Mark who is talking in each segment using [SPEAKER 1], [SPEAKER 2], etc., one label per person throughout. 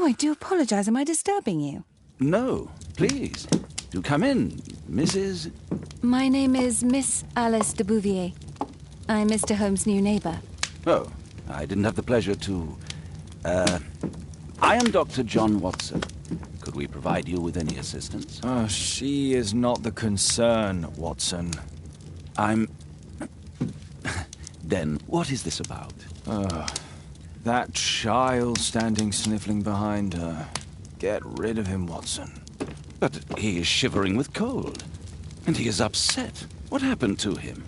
[SPEAKER 1] I do apologize. Am I disturbing you?
[SPEAKER 2] No, please. Do come in, Mrs.
[SPEAKER 1] My name is Miss Alice de Bouvier. I'm Mr. Holmes' new neighbor.
[SPEAKER 2] Oh, I didn't have the pleasure to... I am Dr. John Watson. Could we provide you with any assistance?
[SPEAKER 3] Oh, she is not the concern, Watson.
[SPEAKER 2] I'm... Then, what is this about?
[SPEAKER 3] That child standing sniffling behind her. Get rid of him, Watson.
[SPEAKER 2] But he is shivering with cold. And he is upset. What happened to him?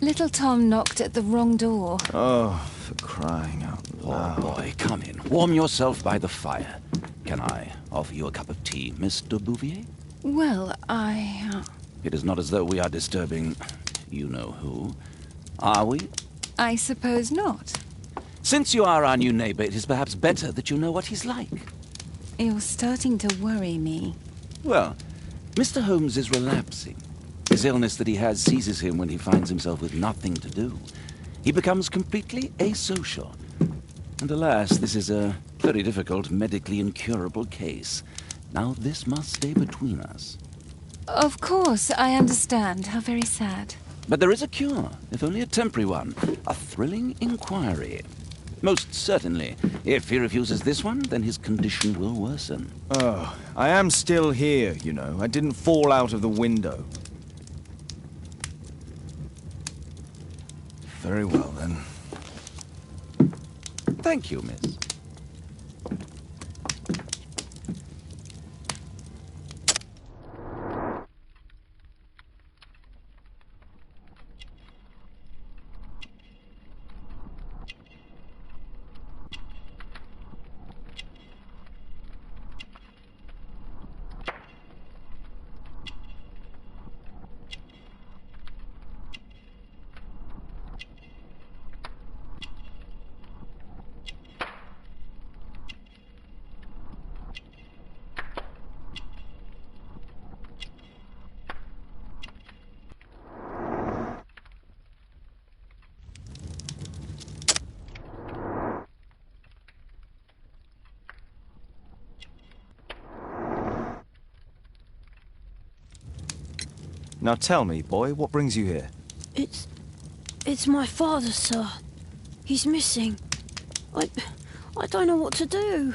[SPEAKER 1] Little Tom knocked at the wrong door.
[SPEAKER 3] Oh, for crying out loud.
[SPEAKER 2] Oh, boy, come in. Warm yourself by the fire. Can I offer you a cup of tea, Miss de Bouvier?
[SPEAKER 1] Well,
[SPEAKER 2] It is not as though we are disturbing you-know-who. Are we?
[SPEAKER 1] I suppose not.
[SPEAKER 2] Since you are our new neighbor, it is perhaps better that you know what he's like.
[SPEAKER 1] You're starting to worry me.
[SPEAKER 2] Well, Mr. Holmes is relapsing. His illness that he has seizes him when he finds himself with nothing to do. He becomes completely asocial. And alas, this is a very difficult, medically incurable case. Now, this must stay between us.
[SPEAKER 1] Of course, I understand. How very sad.
[SPEAKER 2] But there is a cure, if only a temporary one. A thrilling inquiry. Most certainly. If he refuses this one, then his condition will worsen.
[SPEAKER 3] Oh, I am still here, you know. I didn't fall out of the window. Very well, then.
[SPEAKER 2] Thank you, miss.
[SPEAKER 3] Now tell me, boy, what brings you here?
[SPEAKER 4] It's my father, sir. He's missing. I don't know what to do.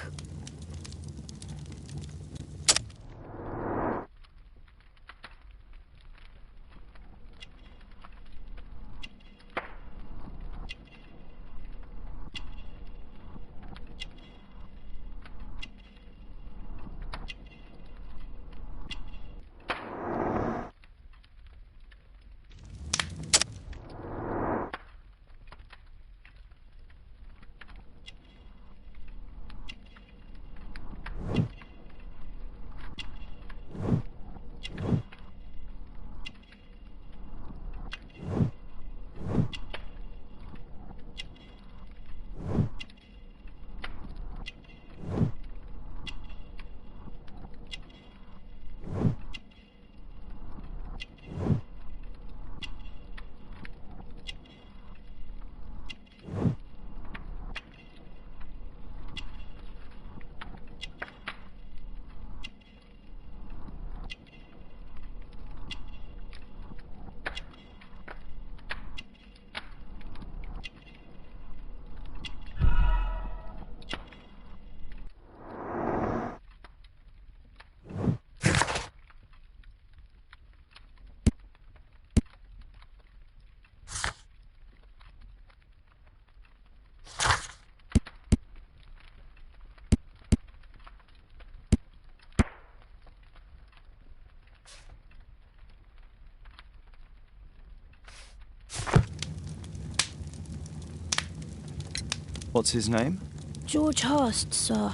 [SPEAKER 3] What's his name?
[SPEAKER 4] George Hurst, sir.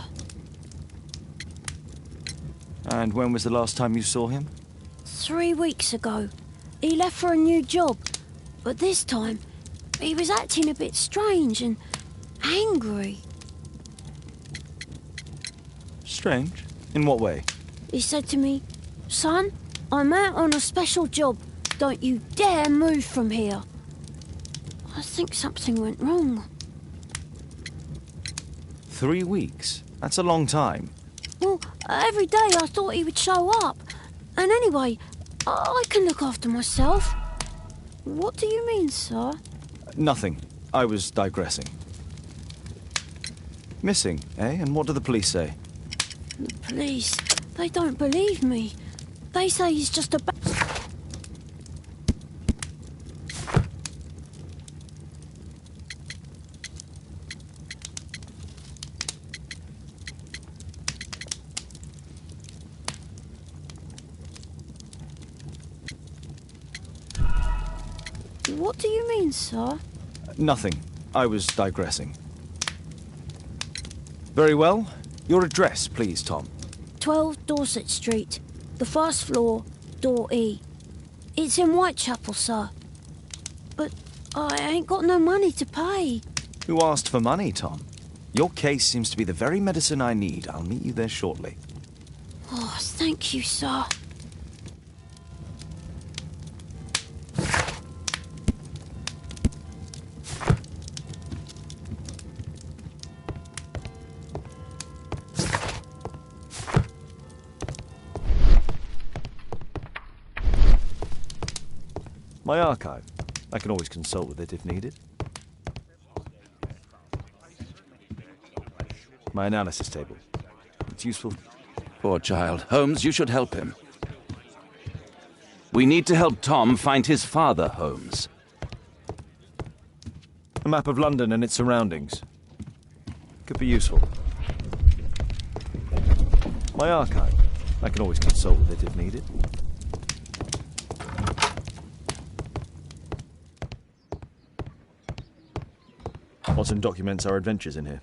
[SPEAKER 3] And when was the last time you saw him?
[SPEAKER 4] 3 weeks ago. He left for a new job, but this time he was acting a bit strange and angry.
[SPEAKER 3] Strange? In what way?
[SPEAKER 4] He said to me, "Son, I'm out on a special job. Don't you dare move from here." I think something went wrong.
[SPEAKER 3] 3 weeks? That's a long time.
[SPEAKER 4] Well, every day I thought he would show up. And anyway, I can look after myself. What do you mean, sir?
[SPEAKER 3] Nothing. I was digressing. Missing, eh? And what do the police say?
[SPEAKER 4] The police, they don't believe me. They say he's just a What do you mean, sir?
[SPEAKER 3] Nothing. I was digressing. Very well. Your address, please, Tom.
[SPEAKER 4] 12 Dorset Street, the first floor, door E. It's in Whitechapel, sir. But I ain't got no money to pay.
[SPEAKER 3] Who asked for money, Tom? Your case seems to be the very medicine I need. I'll meet you there shortly.
[SPEAKER 4] Oh, thank you, sir.
[SPEAKER 3] My archive. I can always consult with it if needed. My analysis table. It's useful.
[SPEAKER 2] Poor child. Holmes, you should help him. We need to help Tom find his father, Holmes.
[SPEAKER 3] A map of London and its surroundings. Could be useful. My archive. I can always consult with it if needed. Watson documents our adventures in here.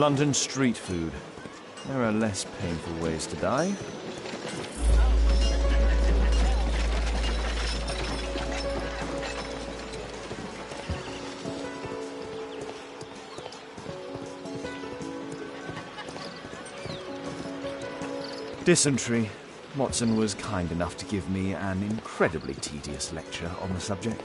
[SPEAKER 3] London street food. There are less painful ways to die. Dysentery. Watson was kind enough to give me an incredibly tedious lecture on the subject.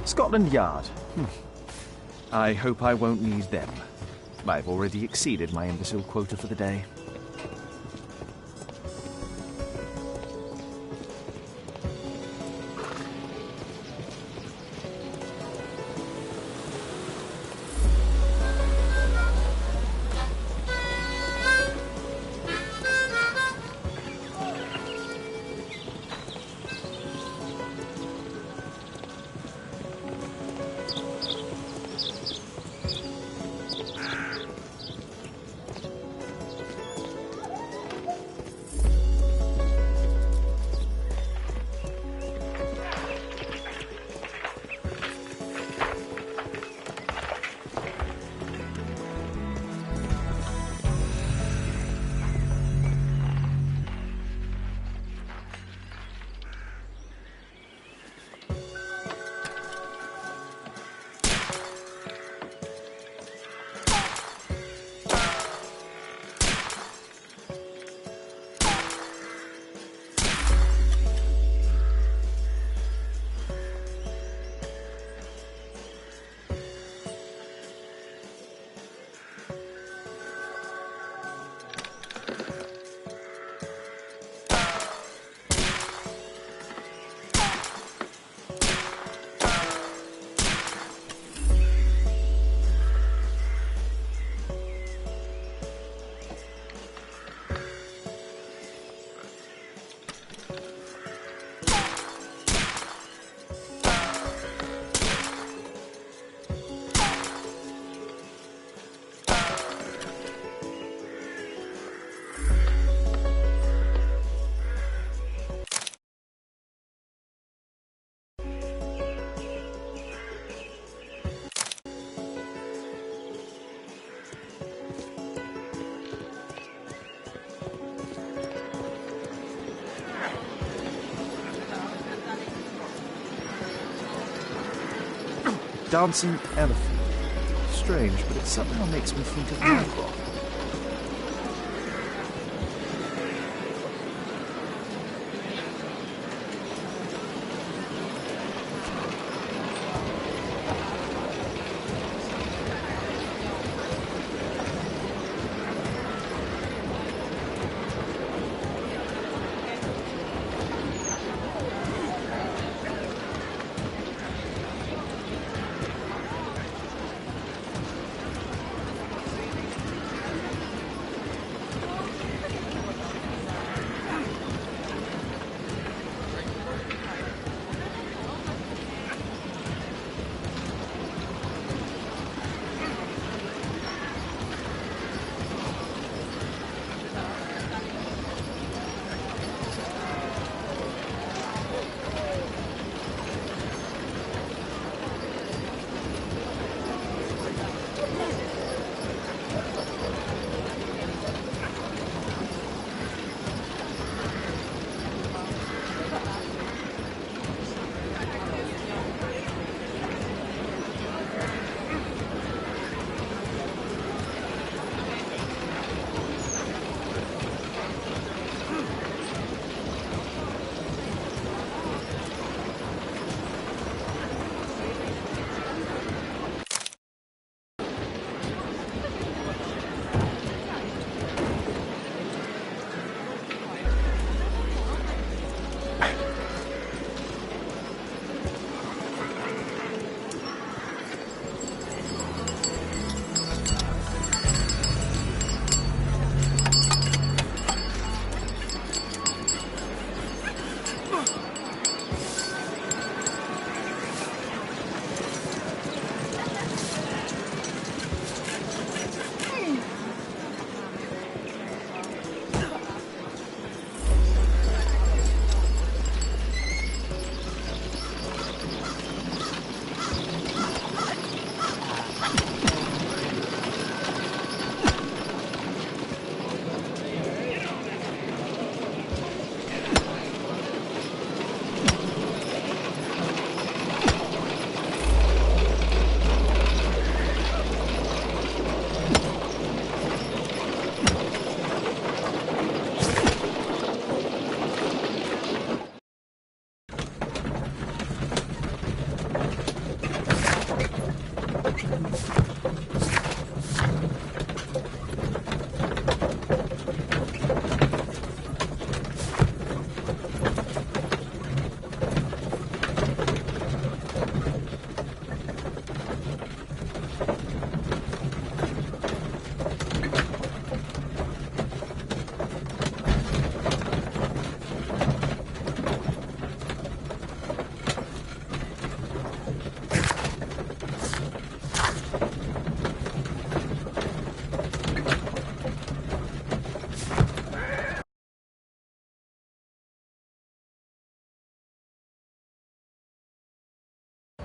[SPEAKER 5] Scotland Yard. I hope I won't need them. I've already exceeded my imbecile quota for the day. Dancing elephant. Strange, but it somehow makes me think of Mycroft.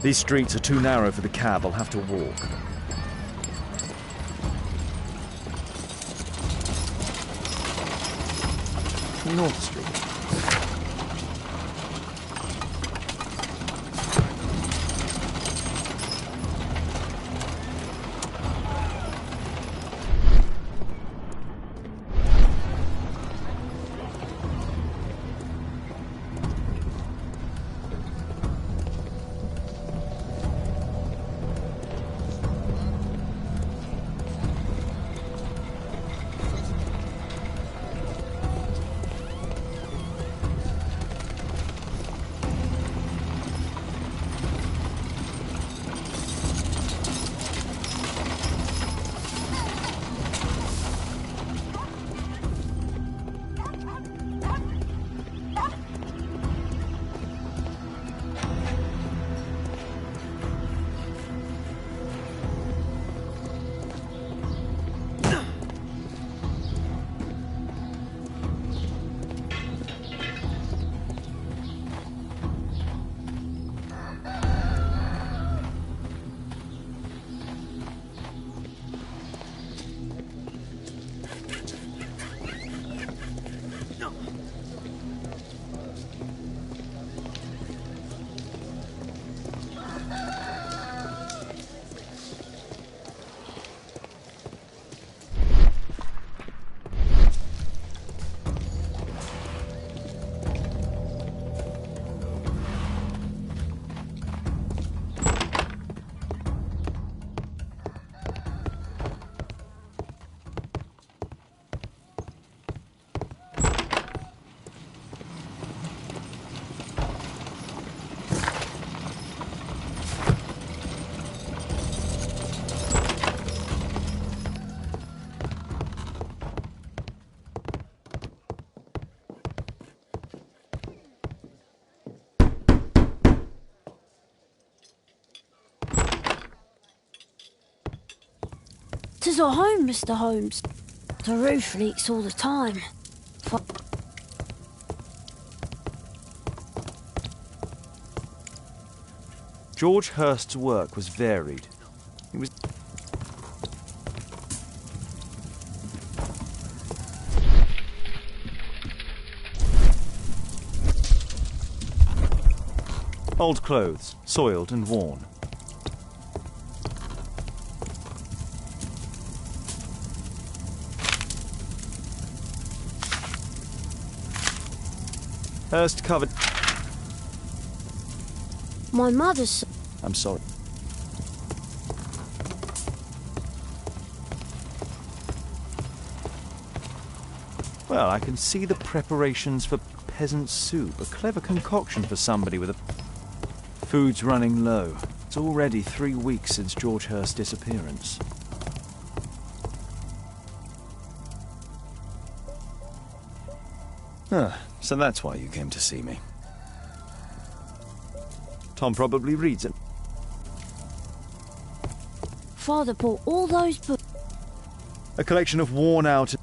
[SPEAKER 5] These streets are too narrow for the cab. I'll have to walk.
[SPEAKER 3] North Street.
[SPEAKER 4] Tis our home, Mr. Holmes. The roof leaks all the time.
[SPEAKER 5] George Hurst's work was varied. He was... Old clothes, soiled and worn. Hurst covered...
[SPEAKER 4] My mother's...
[SPEAKER 5] I'm sorry. Well, I can see the preparations for peasant soup. A clever concoction for somebody with a... Food's running low. It's already 3 weeks since George Hurst's disappearance. Ah, so that's why you came to see me. Tom probably reads it.
[SPEAKER 4] Father bought all those books.
[SPEAKER 5] A collection of worn-out...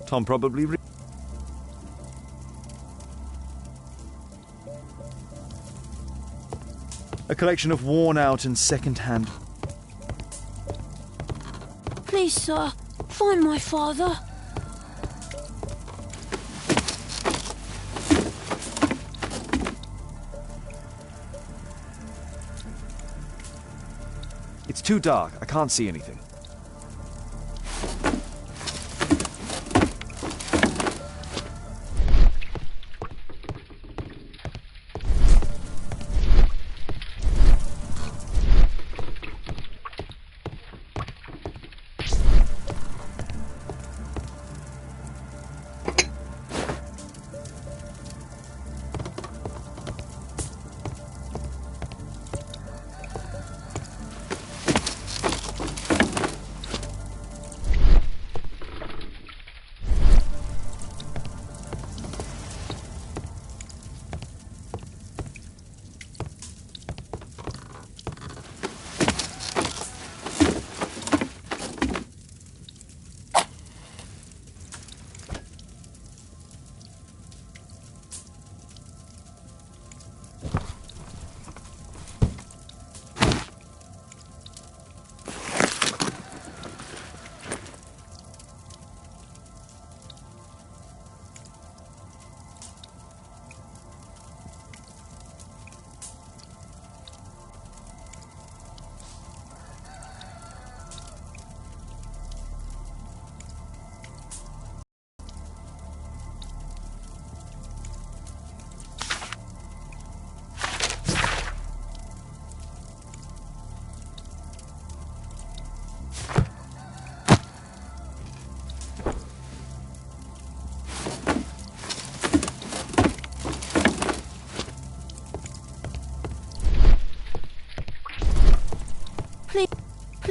[SPEAKER 5] Tom probably a collection of worn-out and second-hand...
[SPEAKER 4] Please, sir, find my father.
[SPEAKER 5] It's too dark. I can't see anything.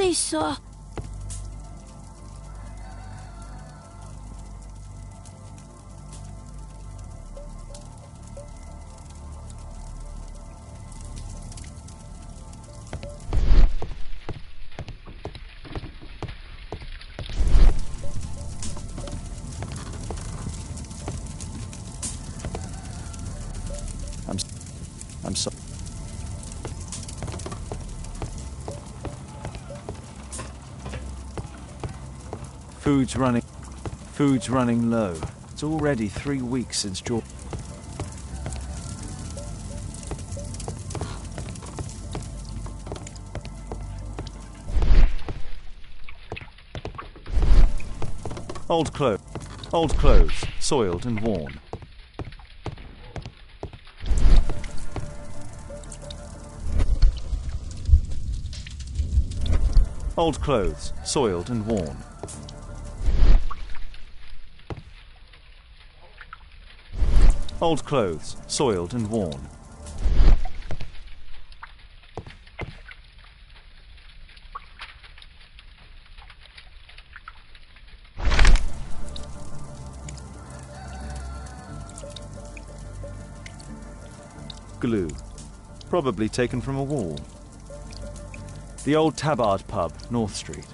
[SPEAKER 4] Please, sir.
[SPEAKER 5] I'm sorry. Food's running low. It's already 3 weeks since George... Old clothes, soiled and worn. Old clothes, soiled and worn. Old clothes, soiled and worn. Glue. Probably taken from a wall. The old Tabard pub, North Street.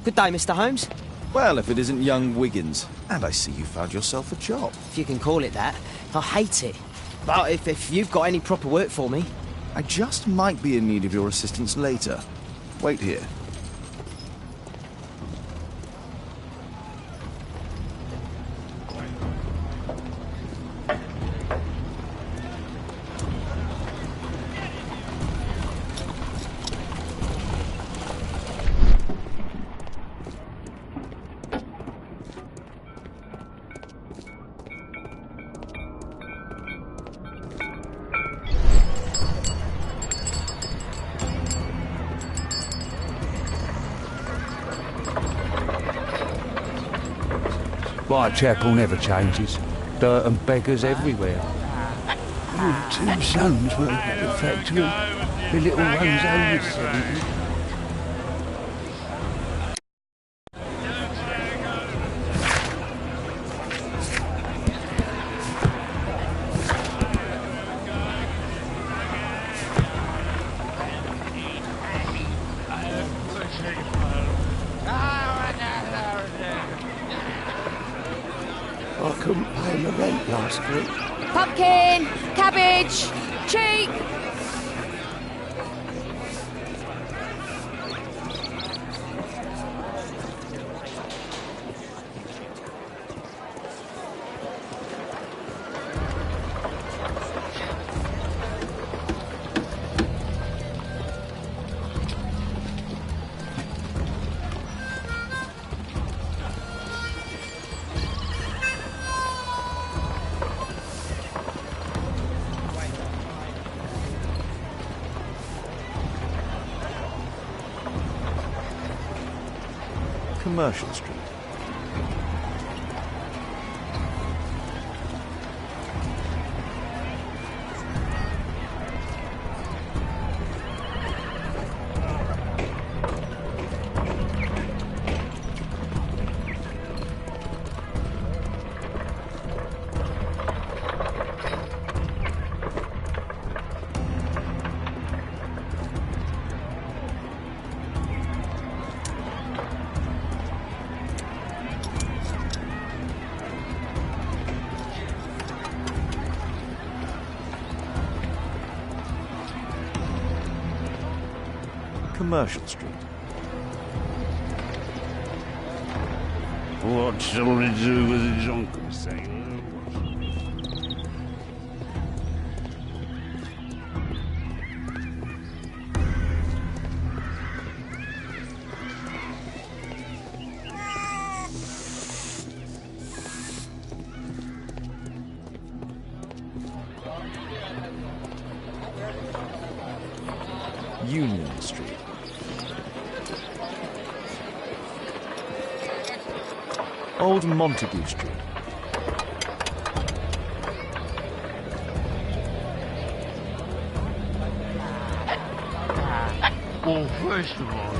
[SPEAKER 6] Good day, Mr. Holmes.
[SPEAKER 3] Well, if it isn't young Wiggins. And I see you found yourself a job.
[SPEAKER 6] If you can call it that. I hate it. But if you've got any proper work for me...
[SPEAKER 3] I just might be in need of your assistance later. Wait here.
[SPEAKER 7] Whitechapel never changes. Dirt and beggars everywhere. Your 2 sons work at the factory. The little one's only 70. I couldn't pay my rent last week.
[SPEAKER 1] Pumpkin! Cabbage! Cheek!
[SPEAKER 5] Commercial Street. Commercial Street.
[SPEAKER 7] What shall we do with the drunken sailor?
[SPEAKER 5] Union Street. Old Montague Street.
[SPEAKER 7] Well, first of all...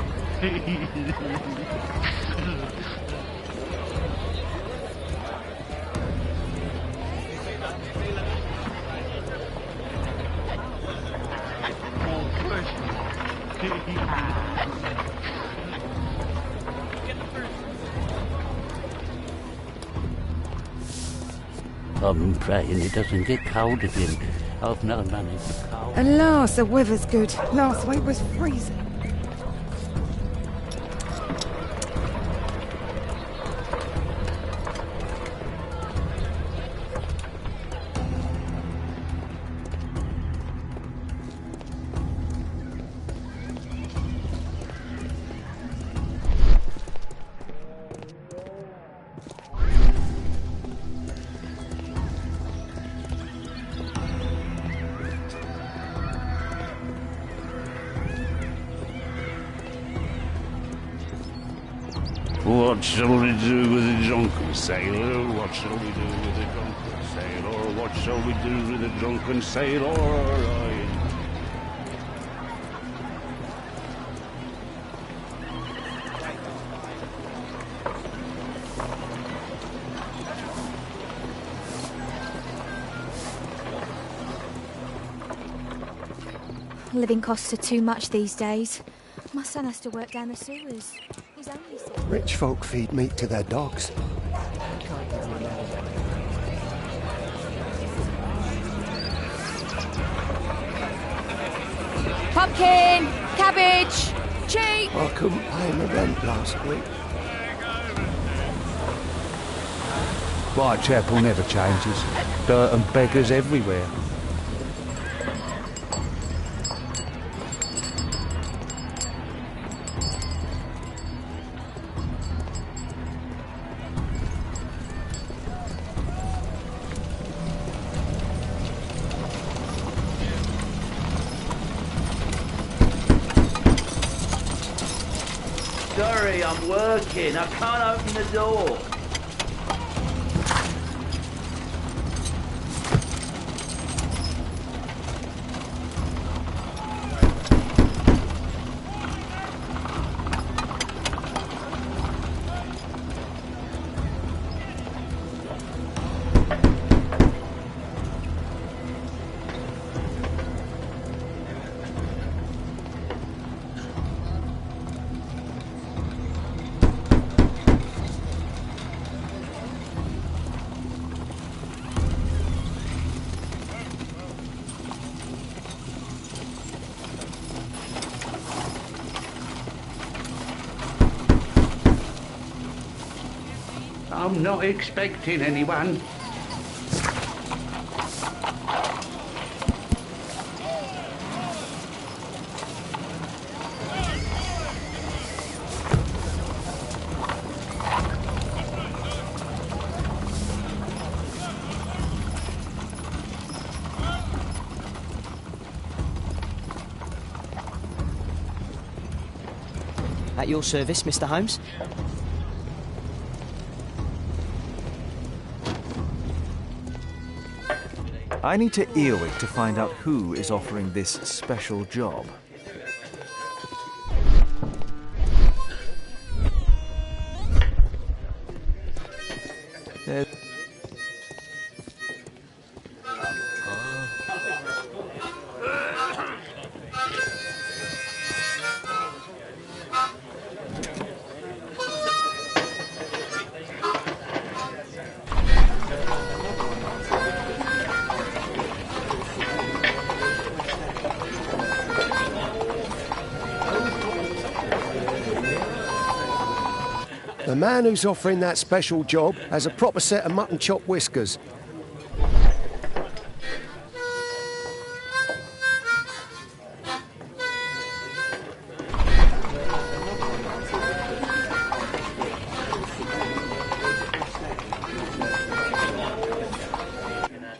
[SPEAKER 8] I'm praying it doesn't get cold again. I've no money for coal.
[SPEAKER 9] At last, the weather's good. Last week was freezing.
[SPEAKER 7] What shall we do with the drunken sailor? What shall we do with the drunken sailor? What shall we do with the drunken sailor?
[SPEAKER 10] Living costs are too much these days. My son has to work down the sewers. He's only 6.
[SPEAKER 11] Rich folk feed meat to their dogs.
[SPEAKER 1] Pumpkin! Cabbage! Cheap!
[SPEAKER 11] I couldn't pay my rent last week.
[SPEAKER 7] Whitechapel never changes. Dirt and beggars everywhere.
[SPEAKER 8] Sorry, I'm working. I can't open the door. I'm not expecting anyone.
[SPEAKER 6] At your service, Mr. Holmes?
[SPEAKER 5] I need to Earwig to find out who is offering this special job.
[SPEAKER 11] The man who's offering that special job has a proper set of mutton chop whiskers.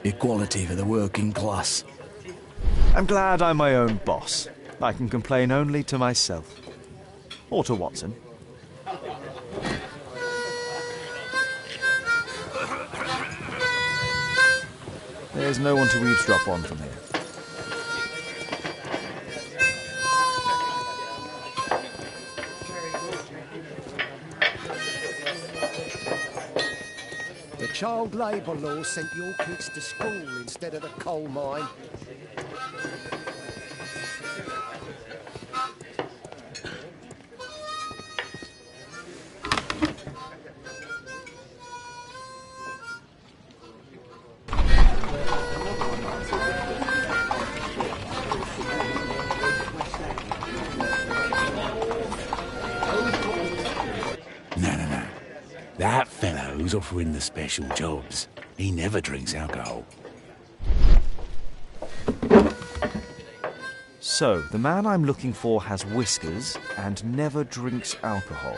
[SPEAKER 12] Equality for the working class.
[SPEAKER 5] I'm glad I'm my own boss. I can complain only to myself. Or to Watson. There's no one to eavesdrop on from here.
[SPEAKER 11] The child labour law sent your kids to school instead of the coal mine.
[SPEAKER 7] No. That fellow who's offering the special jobs, he never drinks alcohol.
[SPEAKER 5] So, the man I'm looking for has whiskers and never drinks alcohol.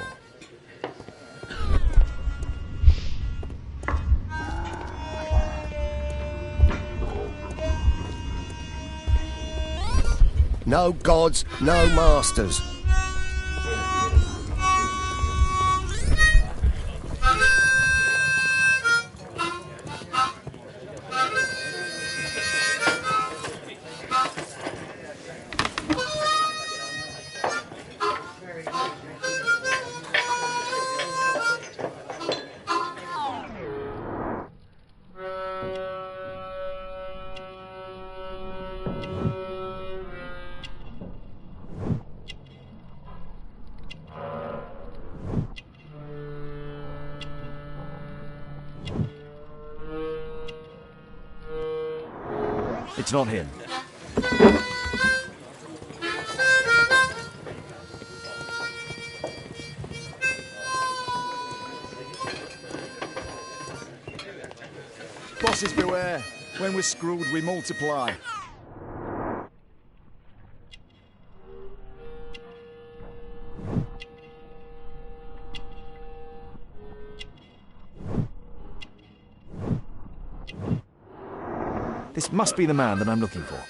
[SPEAKER 11] No gods, no masters.
[SPEAKER 5] It's not him.
[SPEAKER 3] Bosses beware. When we're screwed, we multiply.
[SPEAKER 5] This must be the man that I'm looking for.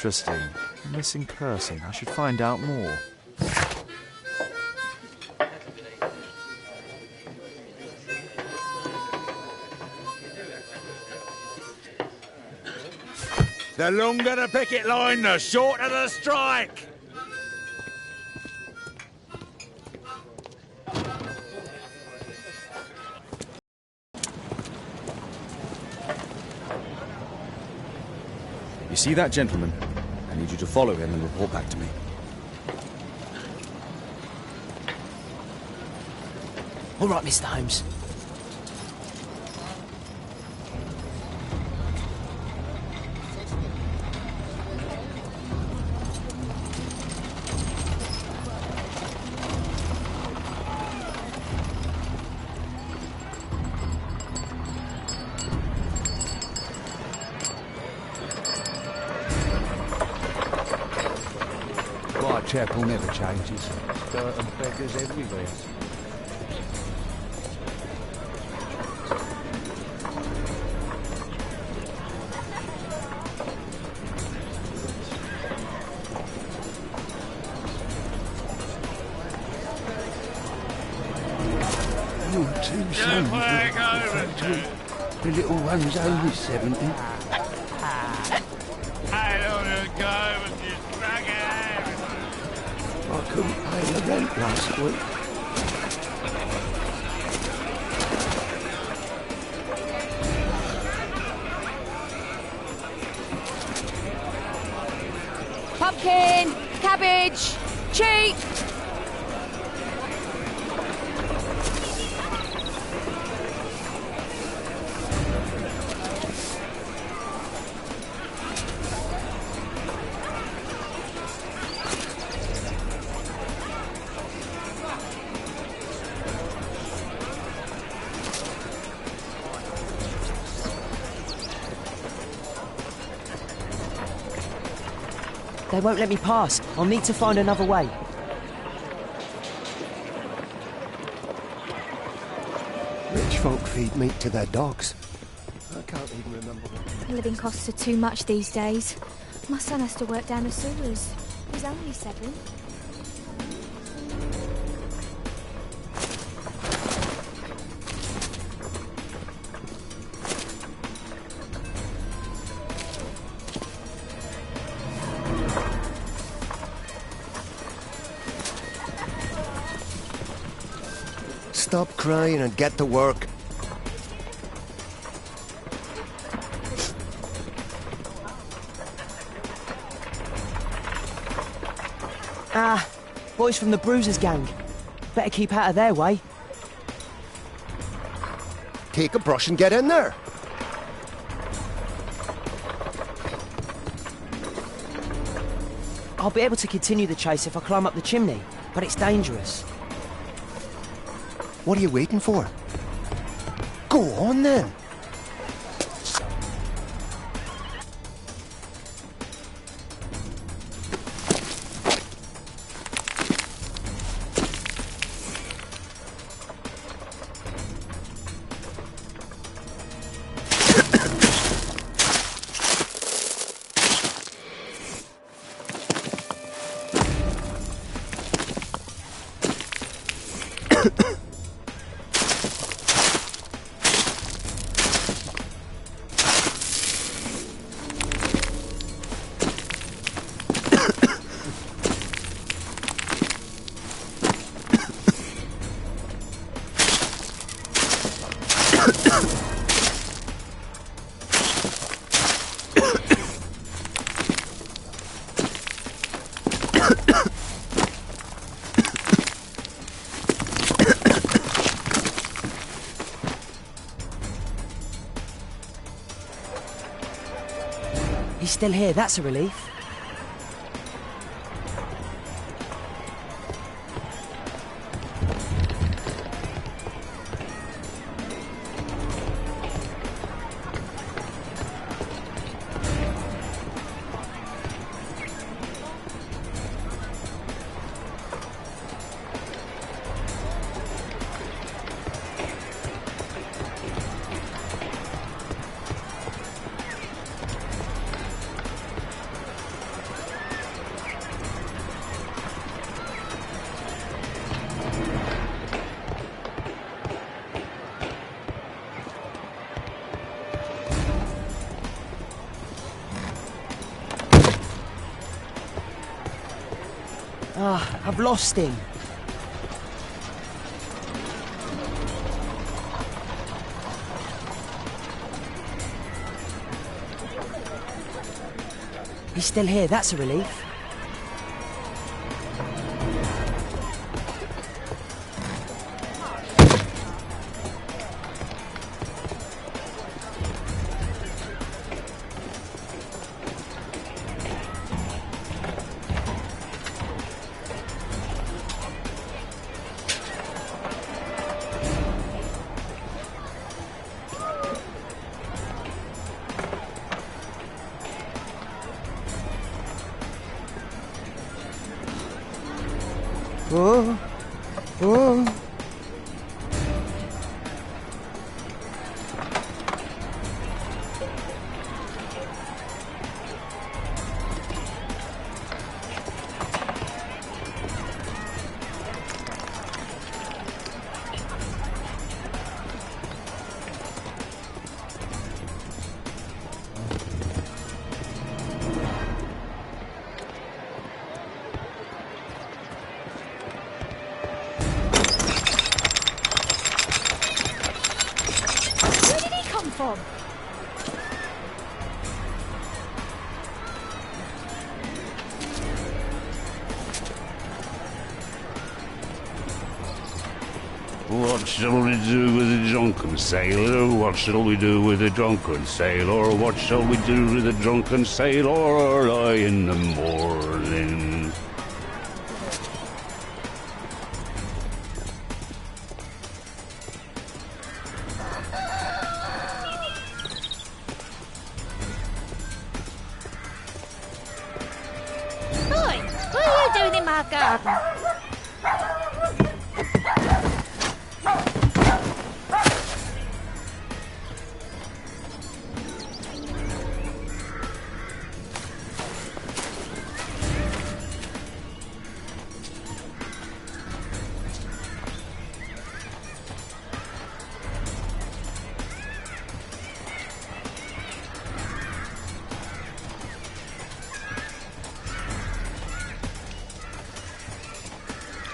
[SPEAKER 5] Interesting. A missing person. I should find out more.
[SPEAKER 7] The longer the picket line, the shorter the strike!
[SPEAKER 3] You see that gentleman? I need you to follow him and report back to me.
[SPEAKER 6] All right, Mr. Holmes.
[SPEAKER 7] Chapel never changes. Dirt and beggars everywhere. Your two sons were at the factory. The little one's only 70.
[SPEAKER 13] I don't want to go with this faggot.
[SPEAKER 7] I couldn't pay the rent last week.
[SPEAKER 14] Pumpkin, cabbage, cheap.
[SPEAKER 6] They won't let me pass. I'll need to find another way.
[SPEAKER 11] Rich folk feed meat to their dogs. I can't even remember what...
[SPEAKER 10] Living costs are too much these days. My son has to work down the sewers. He's only 7.
[SPEAKER 11] Stop crying and get to work.
[SPEAKER 6] Ah, boys from the Bruisers gang. Better keep out of their way.
[SPEAKER 11] Take a brush and get in there.
[SPEAKER 6] I'll be able to continue the chase if I climb up the chimney, but it's dangerous.
[SPEAKER 11] What are you waiting for? Go on then.
[SPEAKER 6] He's still here, that's a relief. Ah, I've lost him. He's still here, that's a relief.
[SPEAKER 11] Oh, oh.
[SPEAKER 7] What shall we do with a drunken sailor? What shall we do with a drunken sailor? What shall we do with a drunken sailor early in the morning?
[SPEAKER 15] Boy, what are you doing in my garden?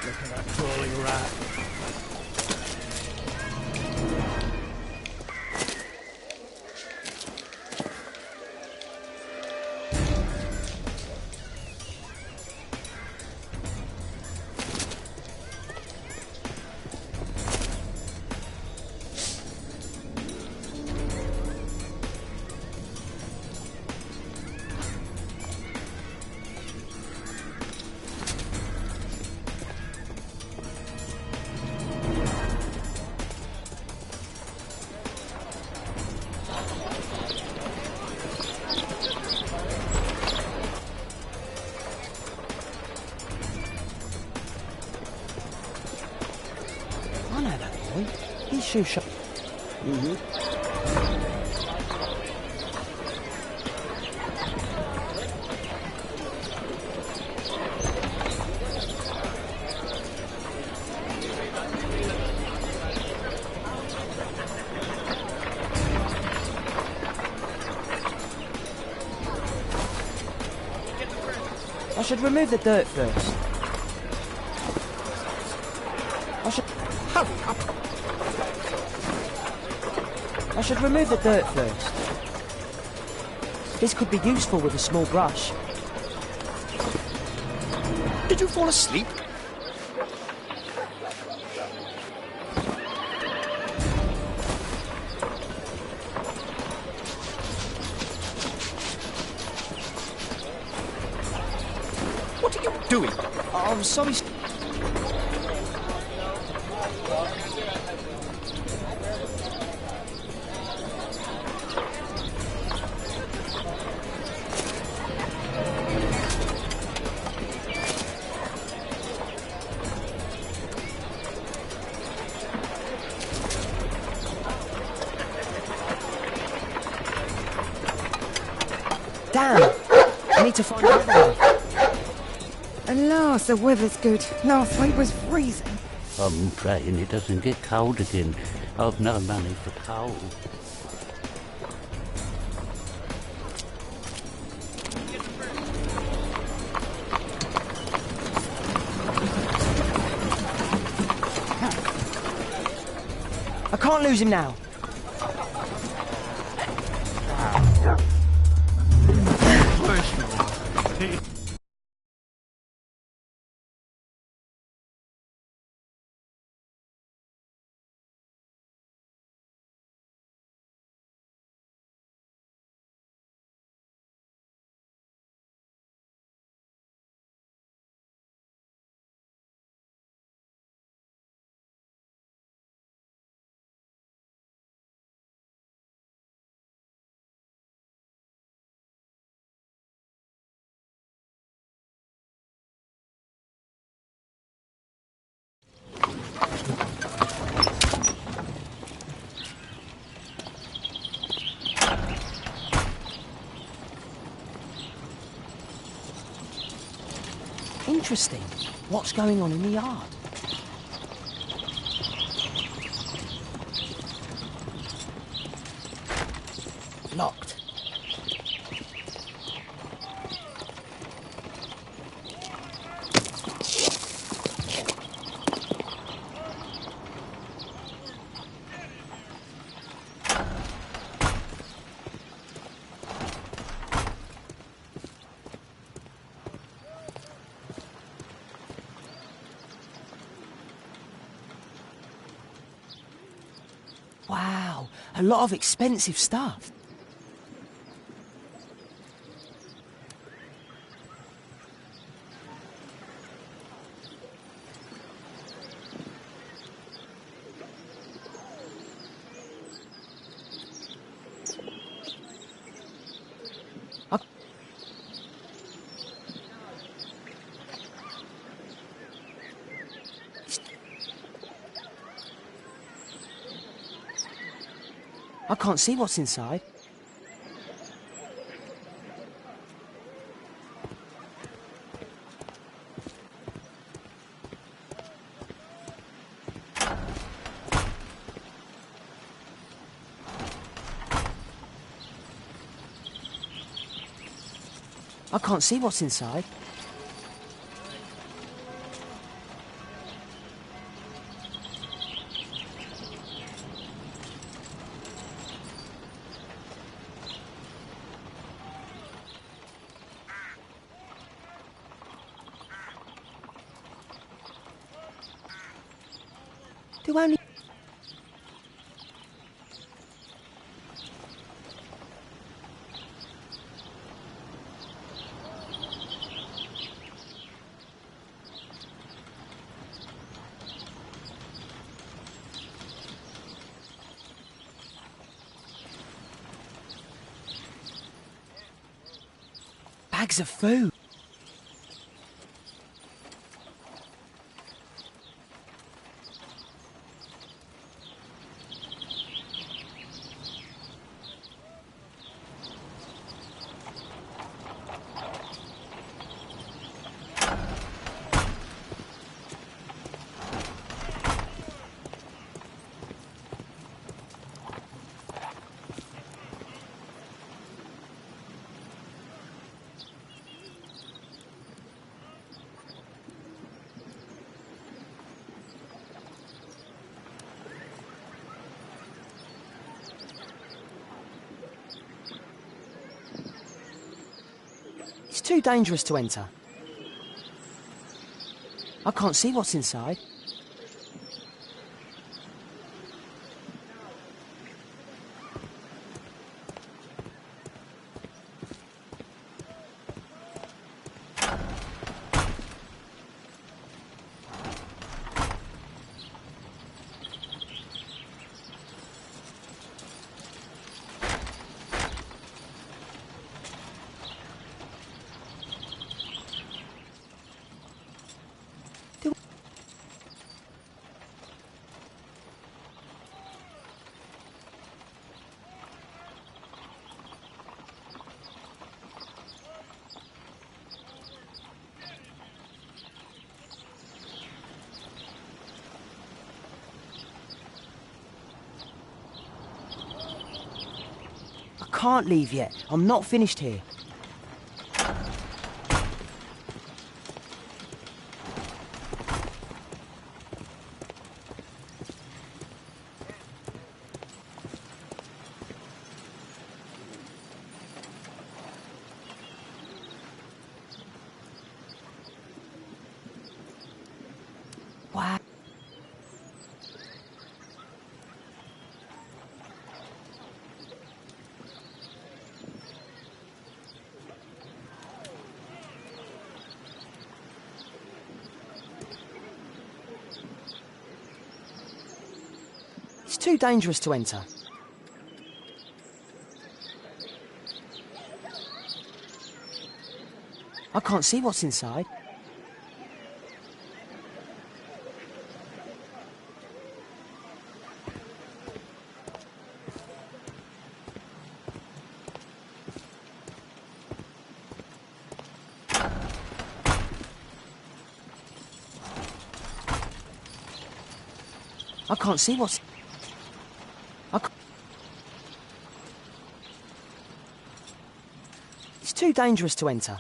[SPEAKER 11] Look at that crawling rat.
[SPEAKER 6] I know that boy. He's shoe shop. I should remove the dirt first. I should remove the dirt first. This could be useful with a small brush.
[SPEAKER 11] Did you fall asleep? What are you doing?
[SPEAKER 6] Oh, I'm sorry. Damn! I need to find another one.
[SPEAKER 9] Alas, the weather's good. Last week was freezing.
[SPEAKER 8] I'm praying it doesn't get cold again. I've no money for coal.
[SPEAKER 6] I can't lose him now. Interesting. What's going on in the yard? Locked. Wow, a lot of expensive stuff. I can't see what's inside. I can't see what's inside. Do only... Bags of food. It's too dangerous to enter. I can't see what's inside. I can't leave yet. I'm not finished here. Wow. It's too dangerous to enter. I can't see what's inside. I can't see what's... It's too dangerous to enter.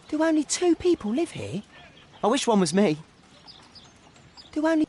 [SPEAKER 6] Do only 2 people live here? I wish one was me. Do only...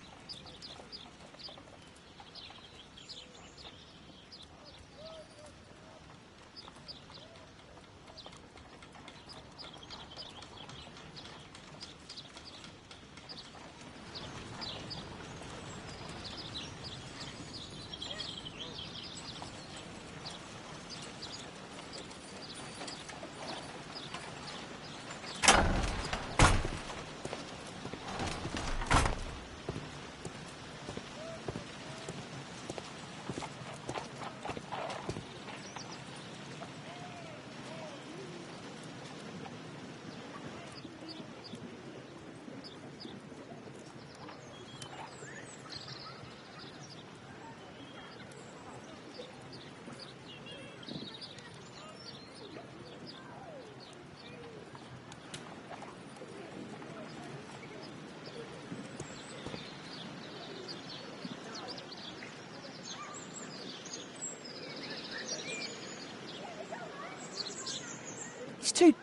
[SPEAKER 6] too...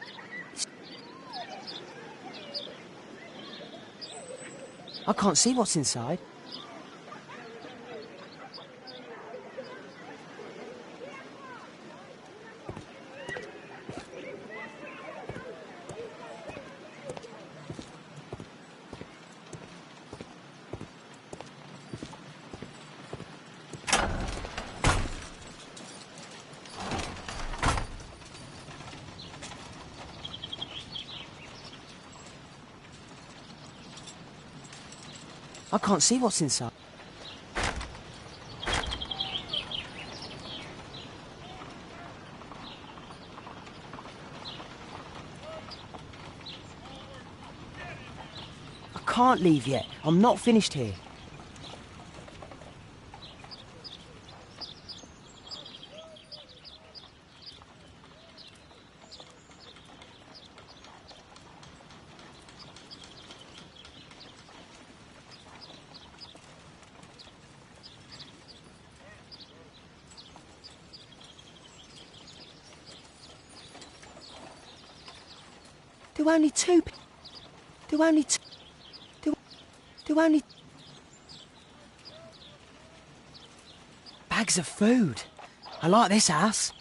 [SPEAKER 6] I can't see what's inside. I can't see what's inside. I can't leave yet. I'm not finished here. Do only two... Do only two... Do only... Bags of food. I like this house.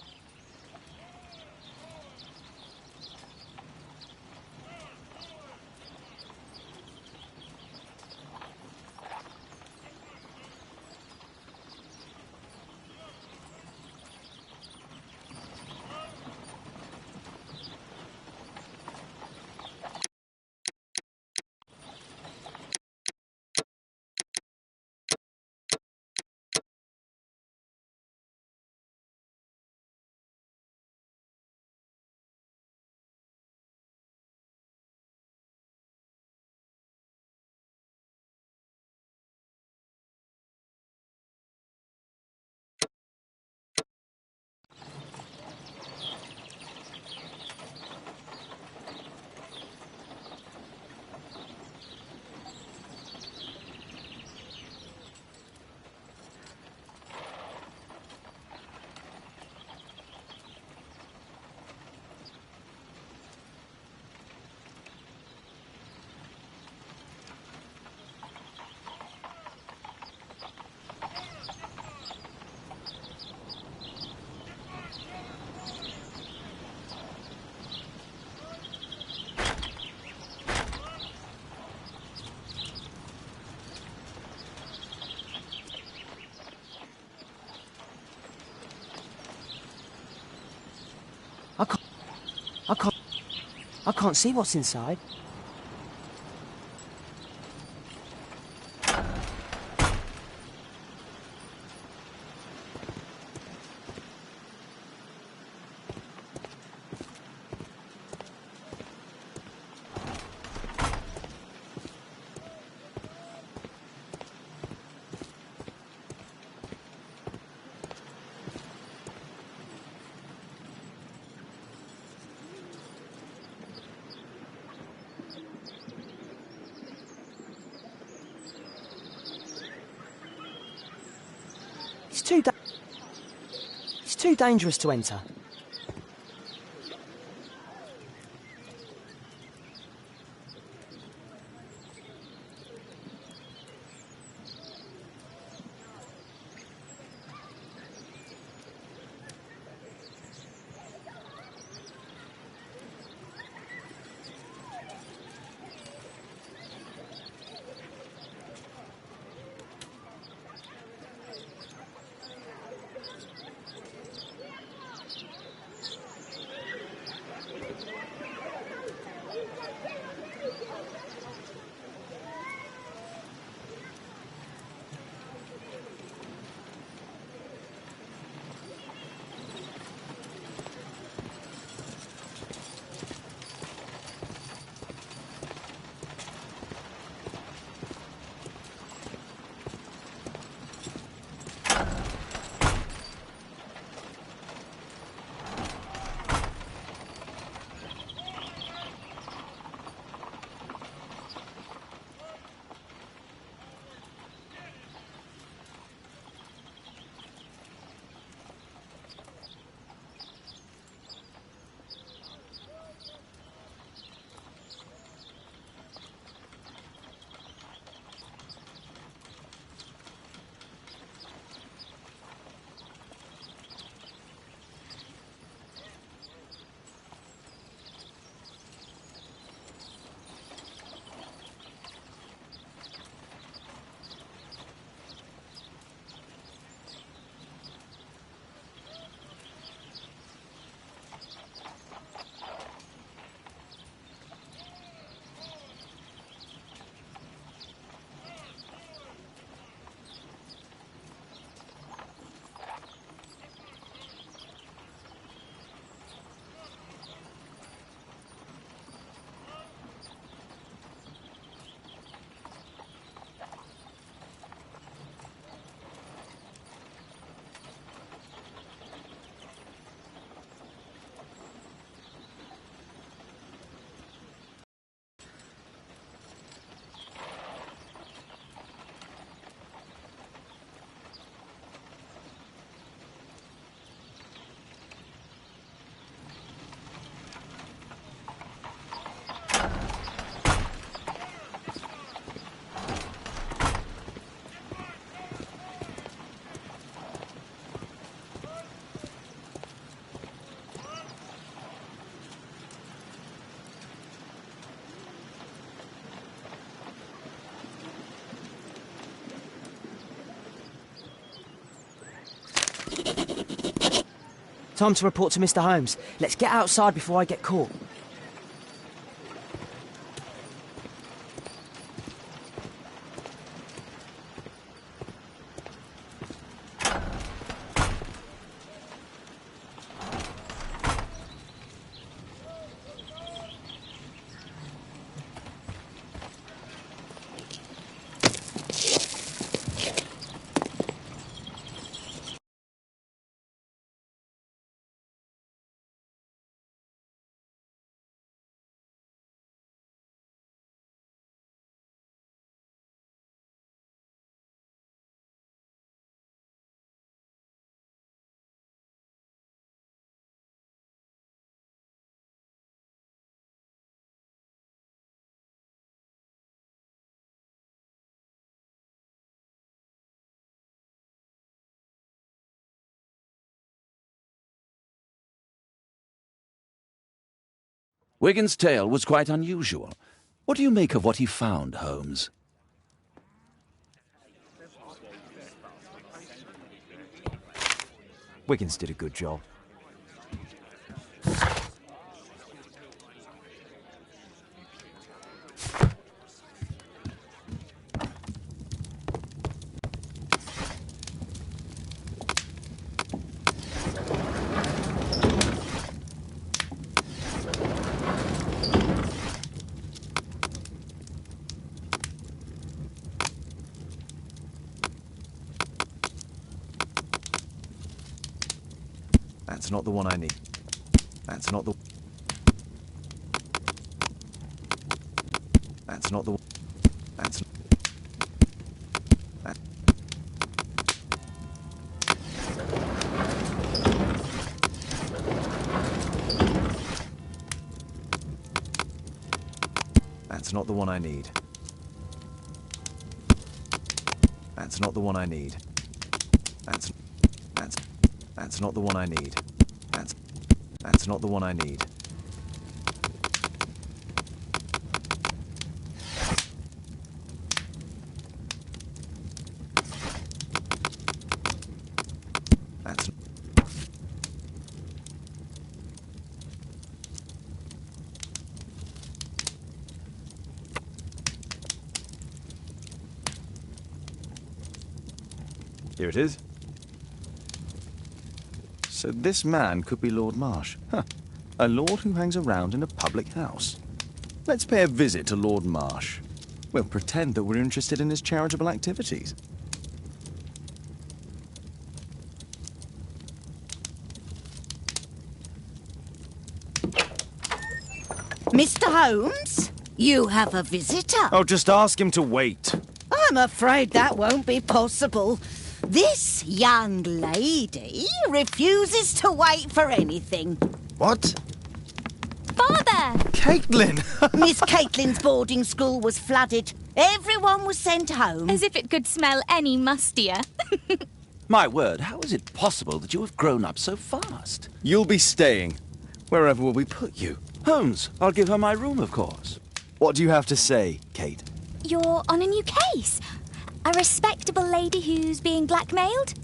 [SPEAKER 6] I can't see what's inside. It's too dangerous to enter. Time to report to Mr. Holmes. Let's get outside before I get caught.
[SPEAKER 2] Wigan's tale was quite unusual. What do you make of what he found, Holmes?
[SPEAKER 5] Wiggins did a good job. That's not the one I need. That's not the... That's not the... That's... That... That's not the one I need. That's not the one I need. That's not the one I need. That's not the one I need. That's... Here it is. So this man could be Lord Marsh. Huh. A lord who hangs around in a public house. Let's pay a visit to Lord Marsh. We'll pretend that we're interested in his charitable activities.
[SPEAKER 15] Mr. Holmes, you have a visitor.
[SPEAKER 5] Oh, just ask him to wait.
[SPEAKER 15] I'm afraid that won't be possible. This young lady refuses to wait for anything.
[SPEAKER 5] What?
[SPEAKER 10] Father!
[SPEAKER 5] Caitlin!
[SPEAKER 15] Miss Caitlin's boarding school was flooded. Everyone was sent home.
[SPEAKER 10] As if it could smell any mustier.
[SPEAKER 2] My word, how is it possible that you have grown up so fast?
[SPEAKER 5] You'll be staying. Wherever will we put you?
[SPEAKER 2] Holmes, I'll give her my room, of course.
[SPEAKER 5] What do you have to say, Kate?
[SPEAKER 10] You're on a new case. A respectable lady who's being blackmailed?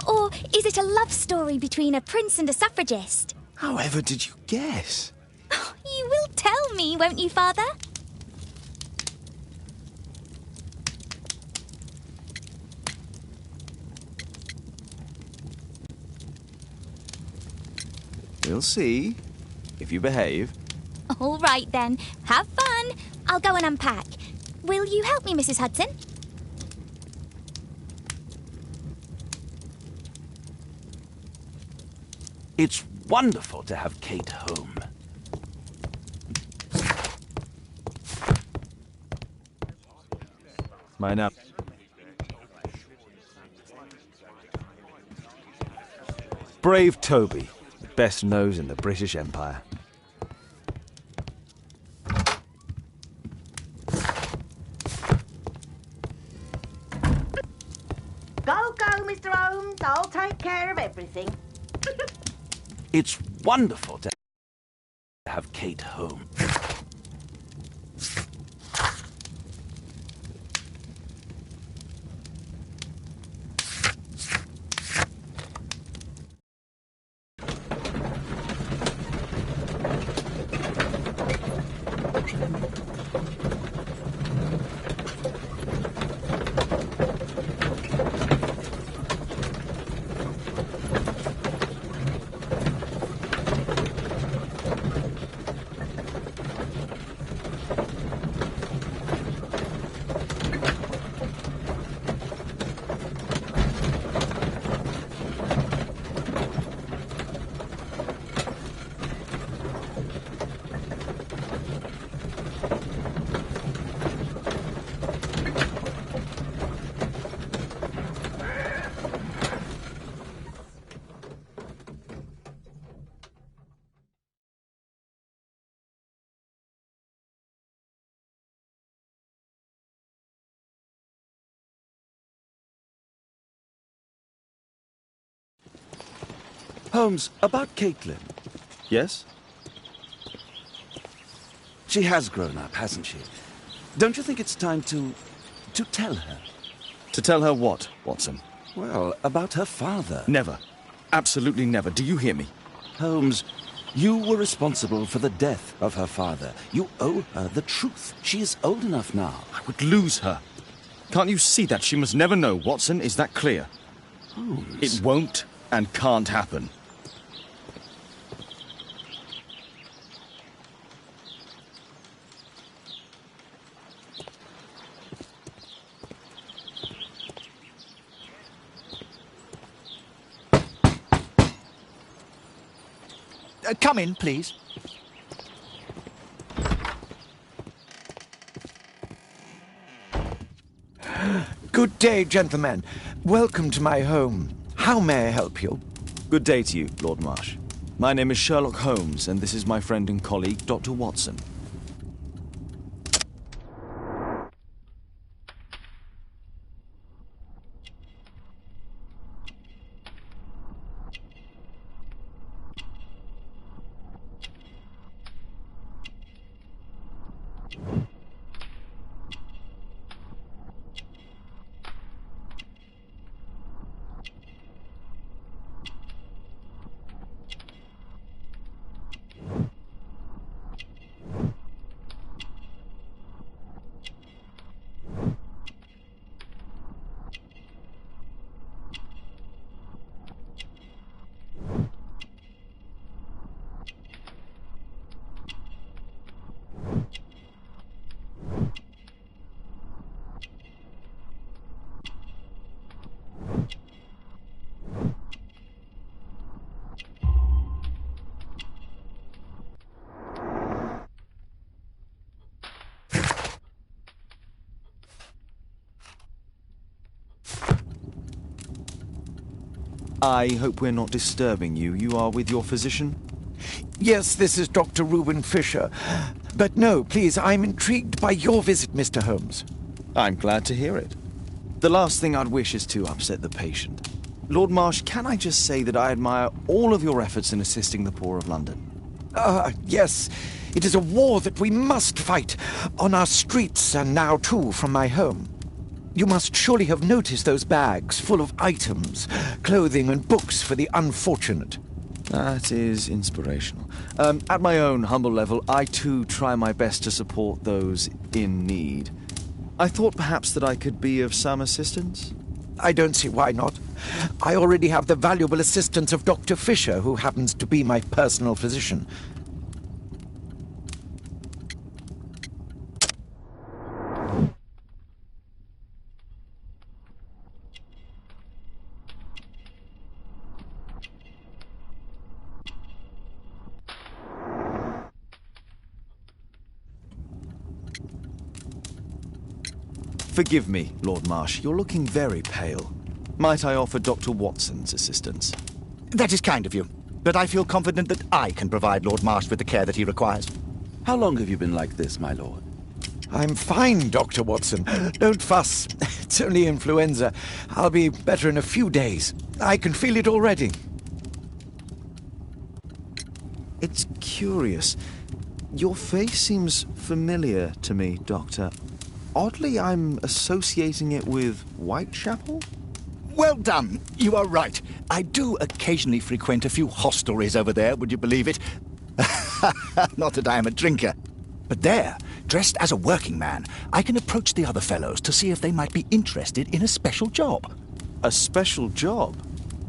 [SPEAKER 10] Or is it a love story between a prince and a suffragist?
[SPEAKER 5] However did you guess?
[SPEAKER 10] You will tell me, won't you, Father?
[SPEAKER 5] We'll see, if you behave.
[SPEAKER 10] All right, then. Have fun. I'll go and unpack. Will you help me, Mrs. Hudson?
[SPEAKER 2] It's wonderful to have Kate home.
[SPEAKER 5] Mine up. Brave Toby, best nose in the British Empire.
[SPEAKER 15] Go, Mr. Holmes. I'll take care of everything.
[SPEAKER 2] It's wonderful to have Kate home. Holmes, about Caitlin.
[SPEAKER 5] Yes?
[SPEAKER 2] She has grown up, hasn't she? Don't you think it's time to tell her?
[SPEAKER 5] To tell her what, Watson?
[SPEAKER 2] Well, about her father.
[SPEAKER 5] Never. Absolutely never. Do you hear me?
[SPEAKER 2] Holmes, you were responsible for the death of her father. You owe her the truth. She is old enough now.
[SPEAKER 5] I would lose her. Can't you see that? She must never know, Watson. Is that clear?
[SPEAKER 2] Holmes.
[SPEAKER 5] It won't and can't happen.
[SPEAKER 16] Come in, please.
[SPEAKER 7] Good day, gentlemen. Welcome to my home. How may I help you?
[SPEAKER 5] Good day to you, Lord Marsh. My name is Sherlock Holmes, and this is my friend and colleague, Dr. Watson. I hope we're not disturbing you. You are with your physician?
[SPEAKER 7] Yes, this is Dr. Reuben Fisher. But no, please, I'm intrigued by your visit, Mr. Holmes.
[SPEAKER 5] I'm glad to hear it. The last thing I'd wish is to upset the patient. Lord Marsh, can I just say that I admire all of your efforts in assisting the poor of London?
[SPEAKER 7] Yes. It is a war that we must fight, on our streets and now, too, from my home. You must surely have noticed those bags full of items, clothing and books for the unfortunate.
[SPEAKER 5] That is inspirational. At my own humble level, I too try my best to support those in need. I thought perhaps that I could be of some assistance.
[SPEAKER 7] I don't see why not. I already have the valuable assistance of Dr. Fisher, who happens to be my personal physician.
[SPEAKER 5] Forgive me, Lord Marsh. You're looking very pale. Might I offer Dr. Watson's assistance?
[SPEAKER 16] That is kind of you, but I feel confident that I can provide Lord Marsh with the care that he requires.
[SPEAKER 2] How long have you been like this, my lord?
[SPEAKER 7] I'm fine, Dr. Watson. Don't fuss. It's only influenza. I'll be better in a few days. I can feel it already.
[SPEAKER 5] It's curious. Your face seems familiar to me, Doctor. Oddly, I'm associating it with Whitechapel?
[SPEAKER 16] Well done. You are right. I do occasionally frequent a few hostelries over there, would you believe it? Not that I am a drinker. But there, dressed as a working man, I can approach the other fellows to see if they might be interested in a special job.
[SPEAKER 5] A special job?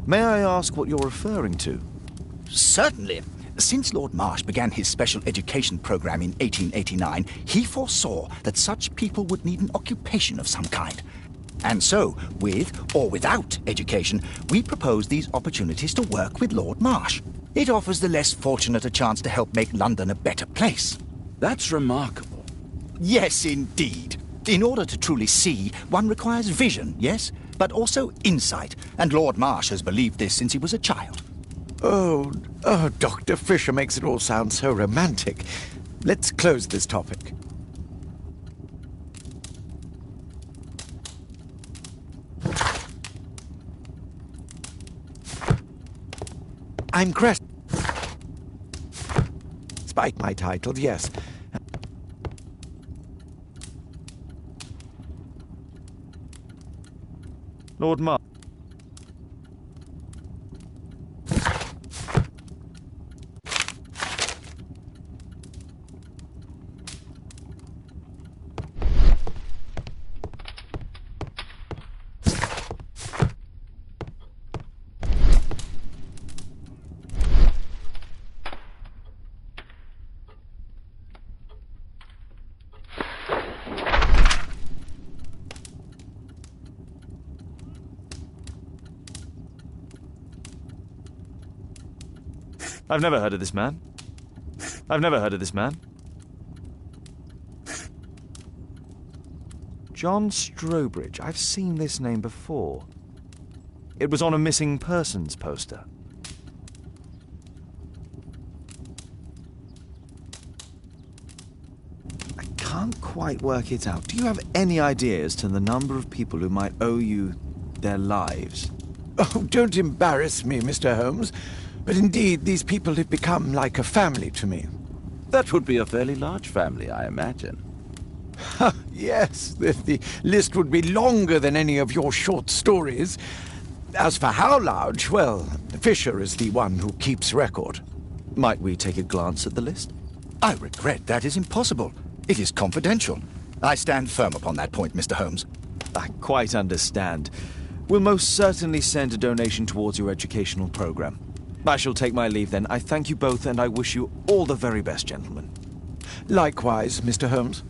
[SPEAKER 5] May I ask what you're referring to?
[SPEAKER 16] Certainly. Since Lord Marsh began his special education program in 1889, he foresaw that such people would need an occupation of some kind. And so, with or without education, we propose these opportunities to work with Lord Marsh. It offers the less fortunate a chance to help make London a better place.
[SPEAKER 2] That's remarkable.
[SPEAKER 16] Yes, indeed. In order to truly see, one requires vision, yes, but also insight. And Lord Marsh has believed this since he was a child.
[SPEAKER 7] Oh, Dr. Fisher makes it all sound so romantic. Let's close this topic. I'm Crest. Despite my title, yes.
[SPEAKER 5] Lord Mar... I've never heard of this man. I've never heard of this man. John Strobridge. I've seen this name before. It was on a missing persons poster. I can't quite work it out. Do you have any idea as to the number of people who might owe you their lives?
[SPEAKER 7] Oh, don't embarrass me, Mr. Holmes. But indeed, these people have become like a family to me.
[SPEAKER 2] That would be a fairly large family, I imagine.
[SPEAKER 7] Yes, the list would be longer than any of your short stories. As for how large, well, Fisher is the one who keeps record.
[SPEAKER 3] Might we take a glance at the list?
[SPEAKER 16] I regret that is impossible. It is confidential. I stand firm upon that point, Mr. Holmes.
[SPEAKER 5] I quite understand. We'll most certainly send a donation towards your educational program. I shall take my leave then. I thank you both, and I wish you all the very best, gentlemen.
[SPEAKER 7] Likewise, Mr. Holmes.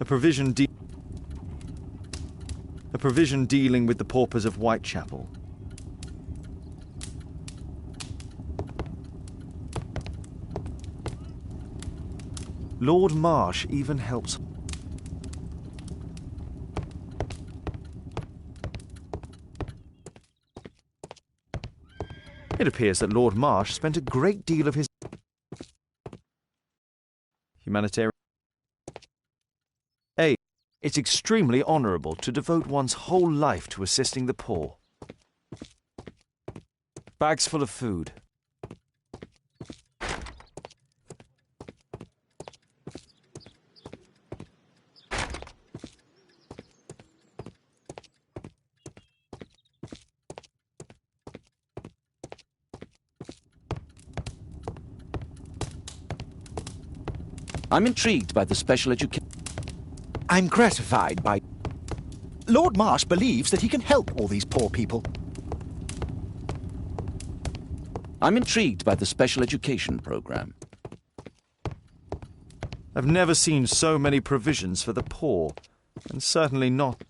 [SPEAKER 5] A provision dealing with the paupers of Whitechapel. Lord Marsh even helps... It appears that Lord Marsh spent a great deal of his humanitarian... It's extremely honourable to devote one's whole life to assisting the poor. Bags full of food.
[SPEAKER 2] I'm intrigued by the special education...
[SPEAKER 7] I'm gratified by...
[SPEAKER 16] Lord Marsh believes that he can help all these poor people.
[SPEAKER 2] I'm intrigued by the special education program.
[SPEAKER 5] I've never seen so many provisions for the poor, and certainly not...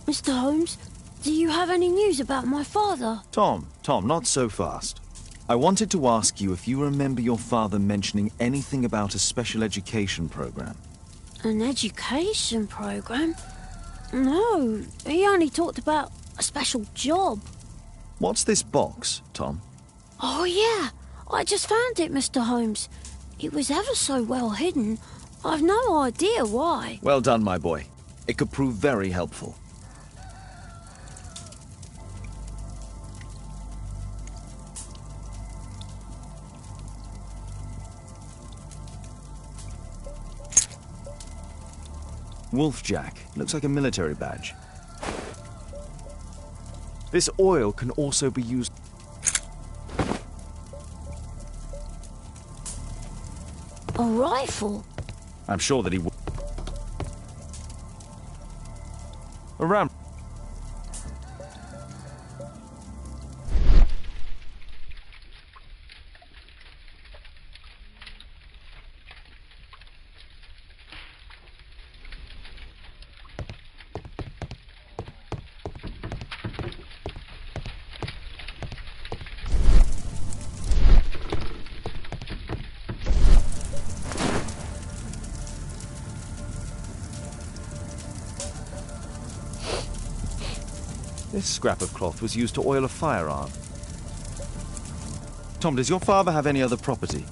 [SPEAKER 4] Mr. Holmes, do you have any news about my father?
[SPEAKER 5] Tom, not so fast. I wanted to ask you if you remember your father mentioning anything about a special education program.
[SPEAKER 4] An education program? No, he only talked about a special job.
[SPEAKER 5] What's this box, Tom?
[SPEAKER 4] Oh, yeah. I just found it, Mr. Holmes. It was ever so well hidden. I've no idea why.
[SPEAKER 5] Well done, my boy. It could prove very helpful. Wolfjack. Looks like a military badge. This oil can also be used...
[SPEAKER 4] A rifle?
[SPEAKER 5] I'm sure that he would... A ram... This scrap of cloth was used to oil a firearm. Tom, does your father have any other property?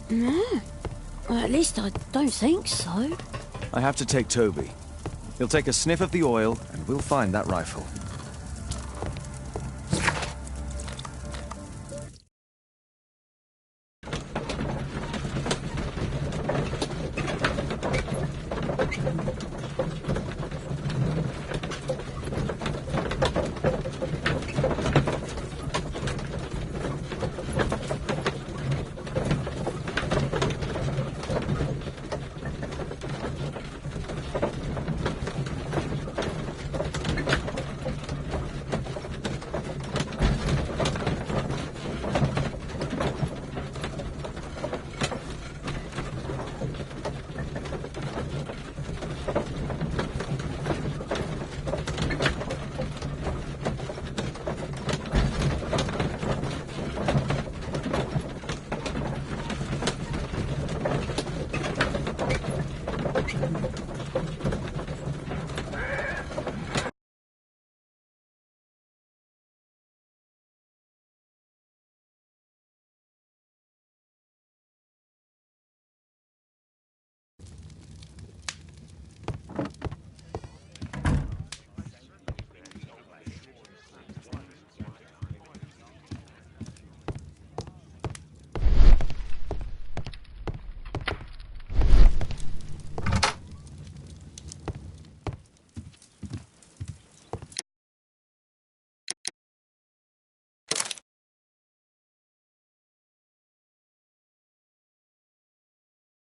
[SPEAKER 4] No. Well, at least I don't think so.
[SPEAKER 5] I have to take Toby. He'll take a sniff of the oil, and we'll find that rifle.